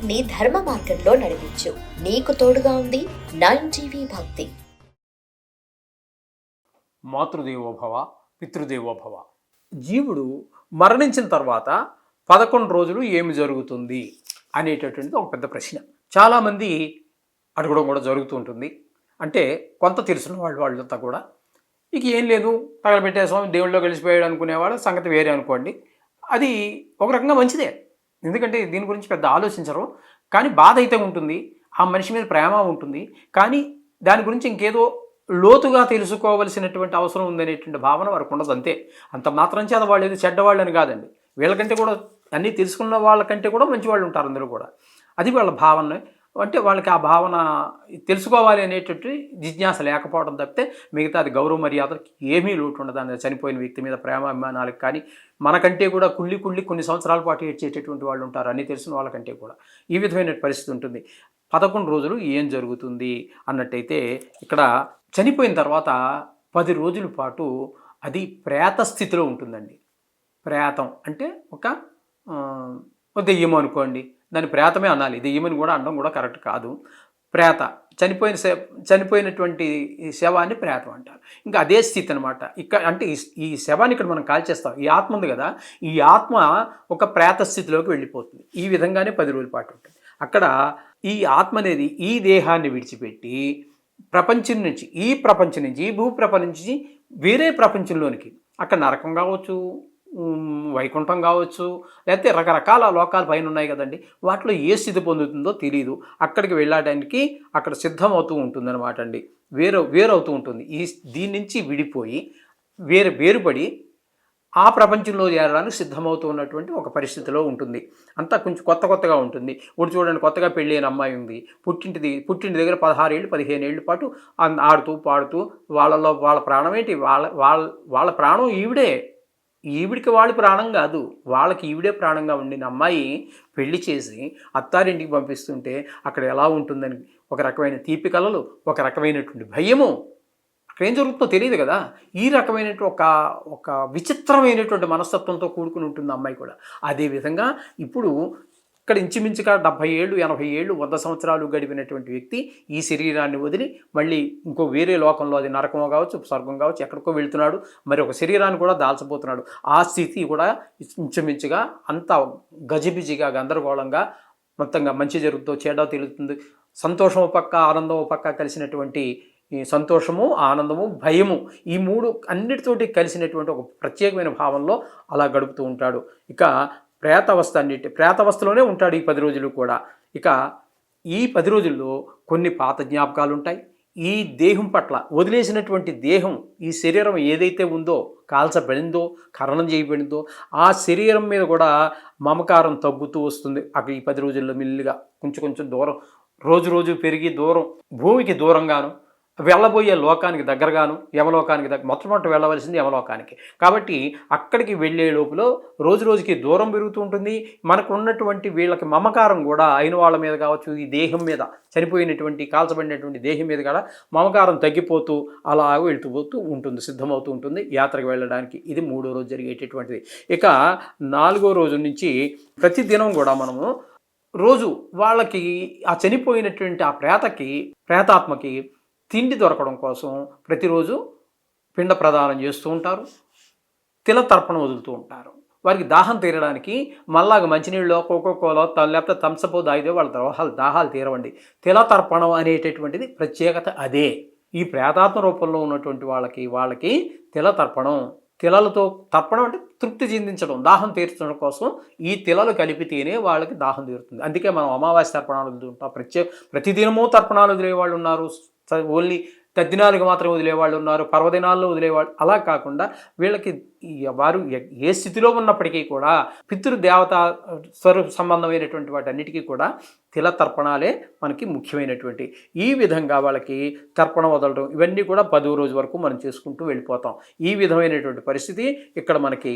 జీవితాన్ని ధర్మ మార్గంలో నడిపించు. నీకు తోడుగా ఉంది 9 భక్తి. మాతృదేవోభవ, పితృదేవోభవ. జీవుడు మరణించిన తర్వాత 11 రోజులు ఏమి జరుగుతుంది అనేటటువంటిది ఒక పెద్ద ప్రశ్న. చాలామంది అడగడం కూడా జరుగుతూ ఉంటుంది. అంటే కొంత తెలుసున్న వాళ్ళంతా కూడా ఇక ఏం లేదు, తగలబెట్టేసాం, దేవుళ్ళలో కలిసిపోయాడు అనుకునేవాడు సంగతి వేరే అనుకోండి. అది ఒక రకంగా మంచిదే, ఎందుకంటే దీని గురించి పెద్ద ఆలోచించరు. కానీ బాధ అయితే ఉంటుంది, ఆ మనిషి మీద ప్రేమ ఉంటుంది. కానీ దాని గురించి ఇంకేదో లోతుగా తెలుసుకోవలసినటువంటి అవసరం ఉందనేటువంటి భావన వారికి ఉండదు. అంతే. అంత మాత్రం చేత వాళ్ళు ఏది చెడ్డవాళ్ళని కాదండి, వీళ్ళకంటే కూడా అన్నీ తెలుసుకున్న వాళ్ళకంటే కూడా మంచి వాళ్ళు ఉంటారు అందులో కూడా. అది వాళ్ళ భావన. అంటే వాళ్ళకి ఆ భావన తెలుసుకోవాలి అనేటటువంటి జిజ్ఞాస లేకపోవడం తప్పితే మిగతా అది గౌరవ మర్యాదకి ఏమీ లోటు ఉండదు. అని చనిపోయిన వ్యక్తి మీద ప్రేమ అభిమానాలకు కానీ మనకంటే కూడా కుళ్ళి కొన్ని సంవత్సరాల పాటు ఏడ్చేటటువంటి వాళ్ళు ఉంటారు, అన్నీ తెలిసిన వాళ్ళకంటే కూడా. ఈ విధమైన పరిస్థితి ఉంటుంది. 11 రోజులు ఏం జరుగుతుంది అన్నట్టయితే, ఇక్కడ చనిపోయిన తర్వాత 10 రోజుల పాటు అది ప్రేత స్థితిలో ఉంటుందండి. ప్రేతం అంటే ఒక దెయ్యం అనుకోండి, దాన్ని ప్రేతమే అనాలి, దెయ్యమని కూడా అనడం కూడా కరెక్ట్ కాదు. ప్రేత చనిపోయినటువంటి శవాన్ని ప్రేతం అంటారు. ఇంకా అదే స్థితి అనమాట. ఇక్కడ అంటే ఈ శవాన్ని ఇక్కడ మనం కాల్చేస్తాం, ఈ ఆత్మ ఉంది కదా, ఈ ఆత్మ ఒక ప్రేత స్థితిలోకి వెళ్ళిపోతుంది. ఈ విధంగానే 10 రోజుల పాటు ఉంటుంది. అక్కడ ఈ ఆత్మ అనేది ఈ దేహాన్ని విడిచిపెట్టి ప్రపంచం నుంచి, ఈ ప్రపంచం నుంచి, ఈ భూప్రపంచం నుంచి వేరే ప్రపంచంలోనికి, అక్కడ నరకం కావచ్చు, వైకుంఠం కావచ్చు, లేకపోతే రకరకాల లోకాల పైన ఉన్నాయి కదండి, వాటిలో ఏ స్థితి పొందుతుందో తెలియదు. అక్కడికి వెళ్ళడానికి అక్కడ సిద్ధమవుతూ ఉంటుందన్నమాట అండి. వేరవుతూ ఉంటుంది. దీని నుంచి విడిపోయి వేరుపడి ఆ ప్రపంచంలో చేరడానికి సిద్ధమవుతూ ఉన్నటువంటి ఒక పరిస్థితిలో ఉంటుంది. అంతా కొంచెం కొత్తగా ఉంటుంది. ఇప్పుడు చూడండి, కొత్తగా పెళ్ళి అయిన అమ్మాయి ఉంది, పుట్టింటి దగ్గర 16 ఏళ్ళు 15 ఏళ్ళ పాటు ఆడుతూ పాడుతూ వాళ్ళ ప్రాణం ఏంటి, వాళ్ళ ప్రాణం ఈవిడికి వాళ్ళ ప్రాణం కాదు, వాళ్ళకి ఈవిడే ప్రాణంగా ఉండిన అమ్మాయి పెళ్లి చేసి అత్తారింటికి పంపిస్తుంటే అక్కడ ఎలా ఉంటుందని ఒక రకమైన తీపి కలలు, ఒక రకమైనటువంటి భయము, అక్కడ ఏం జరుగుతుందో తెలియదు కదా. ఈ రకమైనటువంటి ఒక విచిత్రమైనటువంటి మనస్తత్వంతో కూడుకుని ఉంటుంది అమ్మాయి కూడా. అదేవిధంగా ఇప్పుడు ఇక్కడ ఇంచుమించుగా 70 ఏళ్ళు 80 ఏళ్ళు 100 సంవత్సరాలు గడిపినటువంటి వ్యక్తి ఈ శరీరాన్ని వదిలి మళ్ళీ ఇంకో వేరే లోకంలో, అది నరకం కావచ్చు, స్వర్గం కావచ్చు, ఎక్కడికో వెళ్తున్నాడు. మరి ఒక శరీరాన్ని కూడా దాల్చబోతున్నాడు. ఆ స్థితి కూడా ఇంచుమించుగా అంత గజిబిజిగా గందరగోళంగా, మొత్తంగా మంచి జరుగుతుందో చెడ్డ తెలుస్తుంది, సంతోషం పక్క ఆనందం పక్క కలిసినటువంటి ఈ సంతోషము, ఆనందము, భయము, ఈ మూడు అన్నిటితోటి కలిసినటువంటి ఒక ప్రత్యేకమైన భావంలో అలా గడుపుతూ ఉంటాడు. ఇక ప్రేతావస్థలోనే ఉంటాడు ఈ 10 రోజులు కూడా. ఇక ఈ 10 రోజుల్లో కొన్ని పాత జ్ఞాపకాలు ఉంటాయి. ఈ దేహం పట్ల వదిలేసినటువంటి దేహం, ఈ శరీరం ఏదైతే ఉందో, కాల్చబడిందో, ఖననం చేయబడిందో, ఆ శరీరం మీద కూడా మమకారం తగ్గుతూ వస్తుంది. అక్కడ ఈ 10 రోజుల్లో మెల్లిగా కొంచెం దూరం, రోజు పెరిగి దూరం, భూమికి దూరంగాను, వెళ్ళబోయే లోకానికి దగ్గరగాను, యమలోకానికి మొట్టమొదటి వెళ్ళవలసింది యమలోకానికి. కాబట్టి అక్కడికి వెళ్ళే లోపల రోజుకి దూరం పెరుగుతూ ఉంటుంది. మనకు ఉన్నటువంటి వీళ్ళకి మమకారం కూడా అయిన వాళ్ళ మీద కావచ్చు, ఈ దేహం మీద, చనిపోయినటువంటి కాల్చబడినటువంటి దేహం మీద కూడా మమకారం తగ్గిపోతూ అలా వెళ్తూ ఉంటుంది, సిద్ధమవుతూ ఉంటుంది యాత్రకు వెళ్ళడానికి. ఇది 3వ రోజు జరిగేటటువంటిది. ఇక 4వ రోజు నుంచి ప్రతిదినం కూడా మనము రోజు వాళ్ళకి ఆ చనిపోయినటువంటి ఆ ప్రేతాత్మకి తిండి దొరకడం కోసం ప్రతిరోజు పిండ ప్రదానం చేస్తూ ఉంటారు, తిల తర్పణం వదులుతూ ఉంటారు. వారికి దాహం తీరడానికి మళ్ళాగా మంచినీళ్ళు, కోకోకోలో లేకపోతే థమ్సప్ తాగితే వాళ్ళ దాహాలు తీరవండి. తిల తర్పణం అనేటటువంటిది ప్రత్యేకత అదే. ఈ ప్రేతాత్మ రూపంలో ఉన్నటువంటి వాళ్ళకి తిల తర్పణం, తిలలతో తర్పణం అంటే తృప్తి చెందించడం, దాహం తీర్చడం కోసం ఈ తిలలు కలిపితేనే వాళ్ళకి దాహం తీరుతుంది. అందుకే మనం అమావాస్య తర్పణాలు వదులుతుంటాం. ప్రతిదినమూ తర్పణాలు వదిలే వాళ్ళు ఉన్నారు, ఓన్లీ తద్దినాలకు మాత్రం వదిలేవాళ్ళు ఉన్నారు, పర్వదినాల్లో వదిలేవాళ్ళు. అలా కాకుండా వీళ్ళకి వారు ఏ స్థితిలో ఉన్నప్పటికీ కూడా పితృదేవత స్వరూప సంబంధమైనటువంటి వాటన్నిటికీ కూడా తిల తర్పణాలే మనకి ముఖ్యమైనటువంటి. ఈ విధంగా వాళ్ళకి తర్పణ వదలడం, ఇవన్నీ కూడా 10వ రోజు వరకు మనం చేసుకుంటూ వెళ్ళిపోతాం. ఈ విధమైనటువంటి పరిస్థితి ఇక్కడ మనకి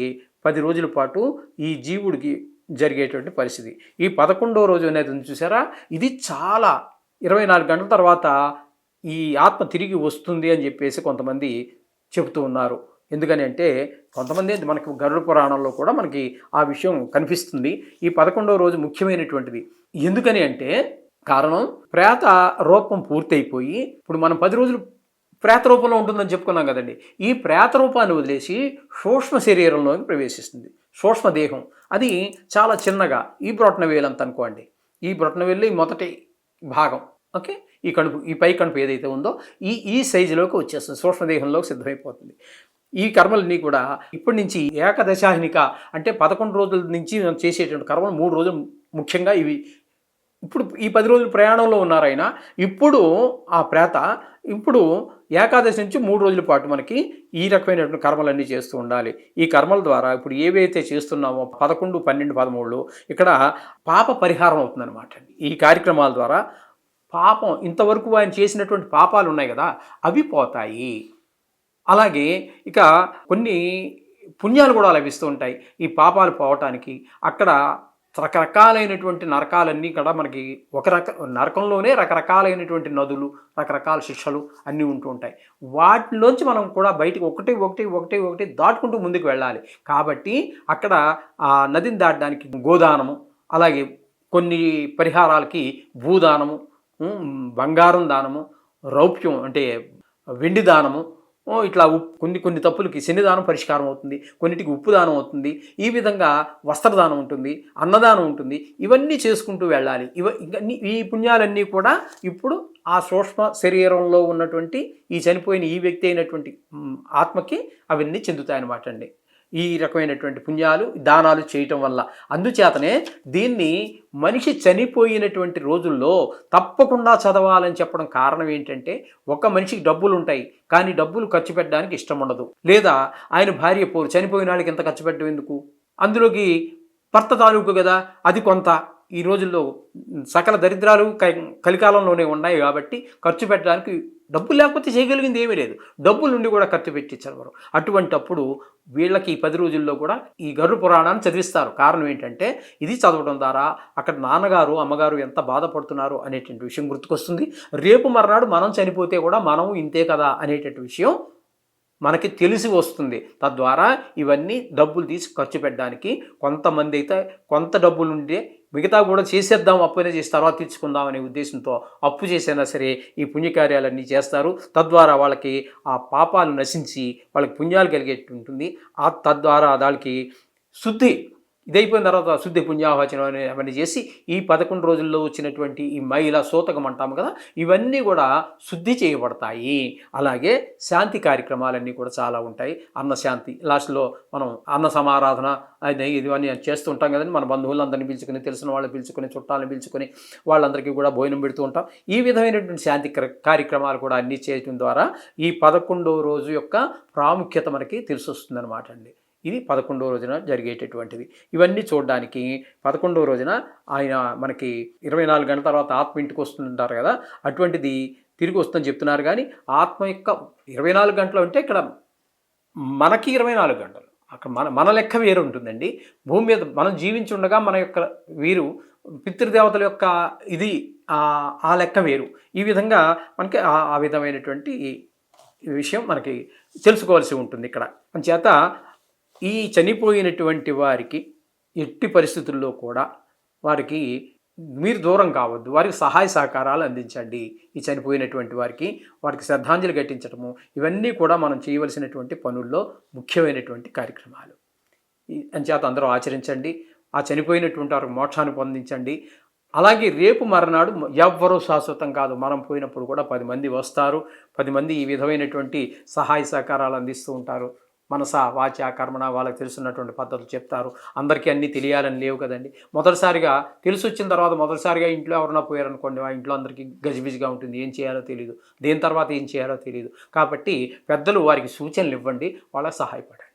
10 రోజుల పాటు ఈ జీవుడికి జరిగేటువంటి పరిస్థితి. ఈ 11వ రోజు అనేది చూసారా, ఇది చాలా 24 గంటల తర్వాత ఈ ఆత్మ తిరిగి వస్తుంది అని చెప్పేసి కొంతమంది చెబుతూ ఉన్నారు. ఎందుకని అంటే కొంతమంది మనకు గరుడ పురాణంలో కూడా మనకి ఆ విషయం కనిపిస్తుంది. ఈ 11వ రోజు ముఖ్యమైనటువంటిది. ఎందుకని అంటే కారణం ప్రేత రూపం పూర్తయిపోయి ఇప్పుడు మనం 10 రోజులు ప్రేత రూపంలో ఉంటుందని చెప్పుకున్నాం కదండి. ఈ ప్రేత రూపాన్ని వదిలేసి సూక్ష్మ శరీరంలోకి ప్రవేశిస్తుంది. సూక్ష్మదేహం అది చాలా చిన్నగా ఈ బ్రొటనవేలంత అనుకోండి. ఈ బ్రొటనవేలు ఈ మొదటి భాగం, ఓకే, ఈ కడుపు, ఈ పై కడుపు ఏదైతే ఉందో ఈ సైజులోకి వచ్చేస్తుంది, సూక్ష్మదేహంలోకి సిద్ధమైపోతుంది. ఈ కర్మలన్నీ కూడా ఇప్పటి నుంచి ఏకదశాహినిక అంటే 11 రోజుల నుంచి చేసేటువంటి కర్మలు 3 రోజులు ముఖ్యంగా ఇవి. ఇప్పుడు ఈ 10 రోజులు ప్రయాణంలో ఉన్నారైనా ఇప్పుడు ఆ ప్రేత ఇప్పుడు ఏకాదశి నుంచి 3 రోజుల పాటు మనకి ఈ రకమైనటువంటి కర్మలన్నీ చేస్తూ ఉండాలి. ఈ కర్మల ద్వారా ఇప్పుడు ఏవైతే చేస్తున్నామో 11, 12, 13 ఇక్కడ పాప పరిహారం అవుతుందన్నమాట. ఈ కార్యక్రమాల ద్వారా పాపం ఇంతవరకు ఆయన చేసినటువంటి పాపాలు ఉన్నాయి కదా అవి పోతాయి. అలాగే ఇక కొన్ని పుణ్యాలు కూడా లభిస్తూ ఉంటాయి ఈ పాపాలు పోవటానికి. అక్కడ రకరకాలైనటువంటి నరకాలన్నీ కూడా మనకి నరకంలోనే రకరకాలైనటువంటి నదులు, రకరకాల శిక్షలు అన్నీ ఉంటూ ఉంటాయి. వాటిలోంచి మనం కూడా బయటికి ఒకటి దాటుకుంటూ ముందుకు వెళ్ళాలి. కాబట్టి అక్కడ ఆ నదిని దాటడానికి గోదానము, అలాగే కొన్ని పరిహారాలకి భూదానము, బంగారం దానము, రౌప్యం అంటే వెండి దానము, ఇట్లా కొన్ని తప్పులకి శనిదానం పరిష్కారం అవుతుంది, కొన్నిటికి ఉప్పు దానం అవుతుంది. ఈ విధంగా వస్త్రదానం ఉంటుంది, అన్నదానం ఉంటుంది. ఇవన్నీ చేసుకుంటూ వెళ్ళాలి. ఈ పుణ్యాలన్నీ కూడా ఇప్పుడు ఆ సూక్ష్మ శరీరంలో ఉన్నటువంటి ఈ చనిపోయిన ఈ వ్యక్తి అయినటువంటి ఆత్మకి అవన్నీ చెందుతాయన్నమాట అండి. ఈ రకమైనటువంటి పుణ్యాలు దానాలు చేయటం వల్ల. అందుచేతనే దీన్ని మనిషి చనిపోయినటువంటి రోజుల్లో తప్పకుండా చదవాలని చెప్పడం కారణం ఏంటంటే ఒక మనిషికి డబ్బులు ఉంటాయి కానీ డబ్బులు ఖర్చు పెట్టడానికి ఇష్టం ఉండదు. లేదా ఆయన భార్య పోరు, చనిపోయిన వాళ్ళకి ఎంత ఖర్చు పెట్టడం ఎందుకు, అందులోకి భర్త తాలూకు కదా అది కొంత. ఈ రోజుల్లో సకల దరిద్రాలు కలికాలంలోనే ఉన్నాయి కాబట్టి ఖర్చు పెట్టడానికి డబ్బులు లేకపోతే చేయగలిగింది ఏమీ లేదు. డబ్బుల నుండి కూడా ఖర్చు పెట్టించారు. అటువంటి అప్పుడు వీళ్ళకి ఈ 10 రోజుల్లో కూడా ఈ గరుడ పురాణాన్ని చదివిస్తారు. కారణం ఏంటంటే ఇది చదవడం ద్వారా అక్కడ నాన్నగారు అమ్మగారు ఎంత బాధపడుతున్నారు అనేటువంటి విషయం గుర్తుకొస్తుంది. రేపు మర్నాడు మనం చనిపోతే కూడా మనం ఇంతే కదా అనేటువంటి విషయం మనకి తెలిసి వస్తుంది. తద్వారా ఇవన్నీ డబ్బులు తీసి ఖర్చు పెట్టడానికి కొంతమంది అయితే కొంత డబ్బులు ఉంటే మిగతా కూడా చేసేద్దాం, అప్పునే చేసి తర్వాత తీర్చుకుందాం అనే ఉద్దేశంతో అప్పు చేసైనా సరే ఈ పుణ్యకార్యాలన్నీ చేస్తారు. తద్వారా వాళ్ళకి ఆ పాపాలు నశించి వాళ్ళకి పుణ్యాలు కలిగేట్టు ఉంటుంది. తద్వారా వాళ్ళకి శుద్ధి ఇదైపోయిన తర్వాత శుద్ధి పుణ్యావచనం అవన్నీ చేసి ఈ 11 రోజుల్లో వచ్చినటువంటి ఈ మైల సూతకం అంటాము కదా ఇవన్నీ కూడా శుద్ధి చేయబడతాయి. అలాగే శాంతి కార్యక్రమాలన్నీ కూడా చాలా ఉంటాయి. అన్నశాంతి లాస్ట్లో మనం అన్న సమారాధన ఇవన్నీ చేస్తూ ఉంటాం కదండి. మన బంధువులందరినీ పిలుచుకొని, తెలిసిన వాళ్ళని పిలుచుకొని, చుట్టాలను పిలుచుకొని వాళ్ళందరికీ కూడా భోజనం పెడుతూ ఉంటాం. ఈ విధమైనటువంటి శాంతి కార్యక్రమాలు కూడా అన్నీ చేయడం ద్వారా ఈ 11వ రోజు యొక్క ప్రాముఖ్యత మనకి తెలిసి వస్తుందన్నమాట అండి. ఇది 11వ రోజున జరిగేటటువంటిది. ఇవన్నీ చూడడానికి 11వ రోజున ఆయన మనకి 24 గంటల తర్వాత ఆత్మ ఇంటికి వస్తుంటారు కదా అటువంటిది తిరిగి వస్తుందని చెప్తున్నారు. కానీ ఆత్మ యొక్క 24 గంటలు అంటే ఇక్కడ మనకి 24 గంటలు, అక్కడ మన లెక్క వేరు ఉంటుందండి. భూమి మీద మనం జీవించి ఉండగా మన యొక్క వీరు పితృదేవతల యొక్క ఇది ఆ లెక్క వేరు. ఈ విధంగా మనకి ఆ విధమైనటువంటి విషయం మనకి తెలుసుకోవాల్సి ఉంటుంది ఇక్కడ. అంచేత ఈ చనిపోయినటువంటి వారికి ఎట్టి పరిస్థితుల్లో కూడా వారికి మీరు దూరం కావద్దు, వారికి సహాయ సహకారాలు అందించండి. ఈ చనిపోయినటువంటి వారికి శ్రద్ధాంజలి ఘటించడము ఇవన్నీ కూడా మనం చేయవలసినటువంటి పనుల్లో ముఖ్యమైనటువంటి కార్యక్రమాలు. అంచేత అందరూ ఆచరించండి. ఆ చనిపోయినటువంటి వారికి మోక్షాన్ని పొందించండి. అలాగే రేపు మర్నాడు ఎవ్వరూ శాశ్వతం కాదు. మనం పోయినప్పుడు కూడా 10 మంది వస్తారు. 10 మంది ఈ విధమైనటువంటి సహాయ సహకారాలు అందిస్తూ ఉంటారు. మనస వాచ కర్మణ వాళ్ళకి తెలుసున్నటువంటి పద్ధతులు చెప్తారు. అందరికీ అన్నీ తెలియాలని లేవు కదండి. మొదటిసారిగా తెలిసి వచ్చిన తర్వాత మొదటిసారిగా ఇంట్లో ఎవరైనా పోయారనుకోండి, ఆ ఇంట్లో అందరికీ గజిబిజిగా ఉంటుంది. ఏం చేయాలో తెలియదు, దేని తర్వాత ఏం చేయాలో తెలియదు. కాబట్టి పెద్దలు వారికి సూచనలు ఇవ్వండి, వాళ్ళకి సహాయపడండి.